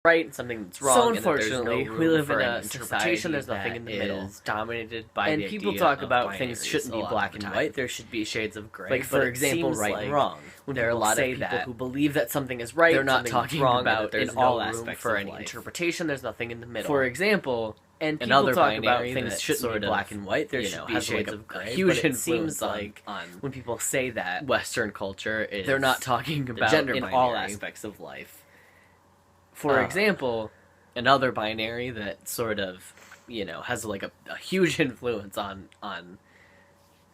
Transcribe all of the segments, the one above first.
right and something that's wrong. So and unfortunately, that we live for in an a society there's nothing that in the middle. is dominated by And the people idea talk of about things binaries shouldn't a be lot black of and the time. white. There should be shades of gray. Like, for but example, it seems right like and wrong. When There are a people lot of say people that, who believe that something is right. they're not something's talking wrong, about and that there's in no all room aspects for of any life. interpretation. There's nothing in the middle. For example, and people another talk about binary things that shouldn't sort be of, black and white. There you should know, be has shades like of a gray. huge but it seems influence like on when people say that, Western culture is they're not talking the about gender in binary. all aspects of life. For example, another binary that sort of, has like a huge influence on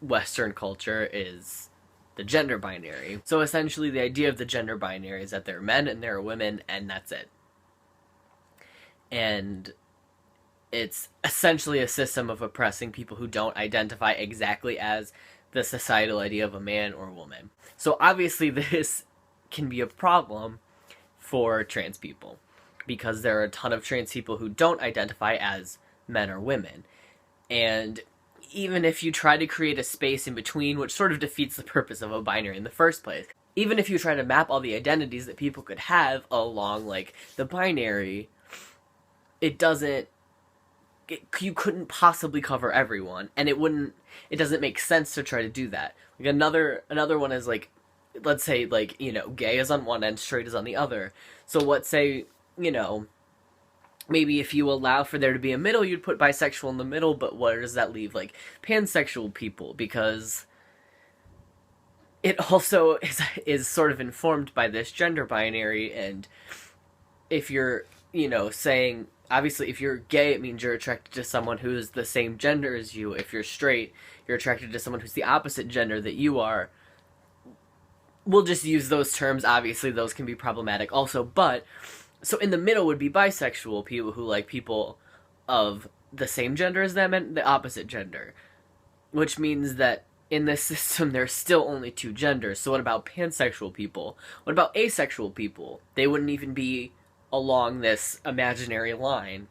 Western culture is the gender binary. So essentially the idea of the gender binary is that there are men and there are women, and that's it. And it's essentially a system of oppressing people who don't identify exactly as the societal idea of a man or woman. So obviously this can be a problem for trans people, because there are a ton of trans people who don't identify as men or women. And even if you try to create a space in between, which sort of defeats the purpose of a binary in the first place, even if you try to map all the identities that people could have along, like, the binary, it doesn't... you couldn't possibly cover everyone, and it doesn't make sense to try to do that. Like, another one is, like, let's say, like, gay is on one end, straight is on the other. So let's say, maybe if you allow for there to be a middle, you'd put bisexual in the middle, but where does that leave, like, pansexual people? Because it also is sort of informed by this gender binary, and if you're, saying, obviously, if you're gay, it means you're attracted to someone who's the same gender as you. If you're straight, you're attracted to someone who's the opposite gender that you are. We'll just use those terms. Obviously, those can be problematic also, but... so in the middle would be bisexual, people who like people of the same gender as them and the opposite gender. Which means that in this system, there's still only two genders. So what about pansexual people? What about asexual people? They wouldn't even be along this imaginary line.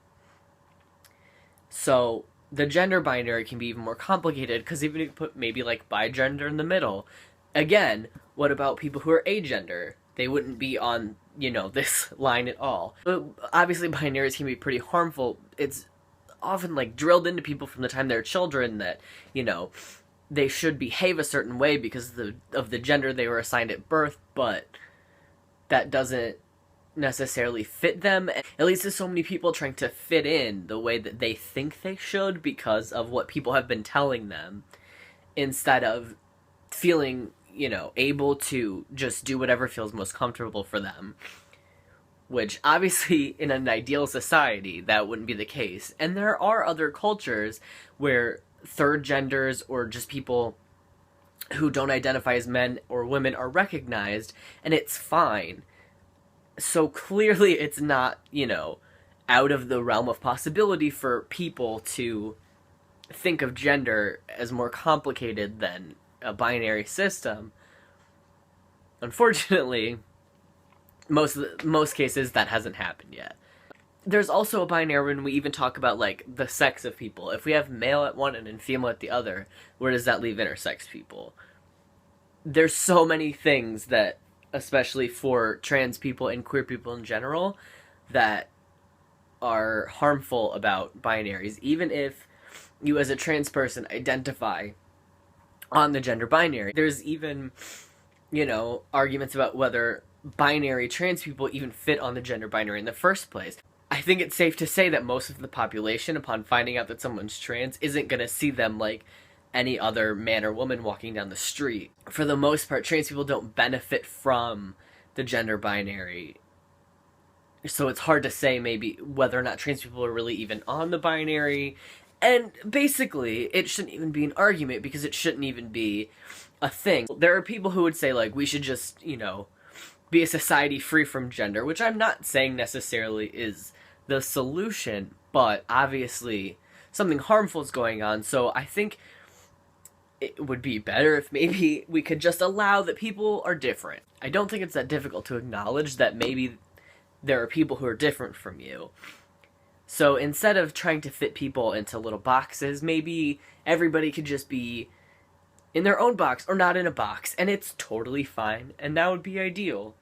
So the gender binary can be even more complicated, because even if you put maybe like bigender in the middle, again, what about people who are agender? They wouldn't be on, this line at all. But obviously binaries can be pretty harmful. It's often like drilled into people from the time they're children that, they should behave a certain way because of the gender they were assigned at birth, but that doesn't necessarily fit them. At least there's so many people trying to fit in the way that they think they should because of what people have been telling them, instead of feeling, able to just do whatever feels most comfortable for them. Which, obviously, in an ideal society, that wouldn't be the case. And there are other cultures where third genders or just people who don't identify as men or women are recognized, and it's fine. So clearly it's not, out of the realm of possibility for people to think of gender as more complicated than a binary system. Unfortunately, most cases that hasn't happened yet. There's also a binary when we even talk about, like, the sex of people. If we have male at one end and female at the other, where does that leave intersex people? There's so many things that, especially for trans people and queer people in general, that are harmful about binaries. Even if you as a trans person identify on the gender binary, there's even, arguments about whether binary trans people even fit on the gender binary in the first place. I think it's safe to say that most of the population, upon finding out that someone's trans, isn't going to see them like any other man or woman walking down the street. For the most part, trans people don't benefit from the gender binary. So it's hard to say maybe whether or not trans people are really even on the binary. And basically, it shouldn't even be an argument because it shouldn't even be a thing. There are people who would say, like, we should just, be a society free from gender, which I'm not saying necessarily is the solution, but obviously something harmful is going on, so I think it would be better if maybe we could just allow that people are different. I don't think it's that difficult to acknowledge that maybe there are people who are different from you. So instead of trying to fit people into little boxes, maybe everybody could just be in their own box or not in a box, and it's totally fine, and that would be ideal.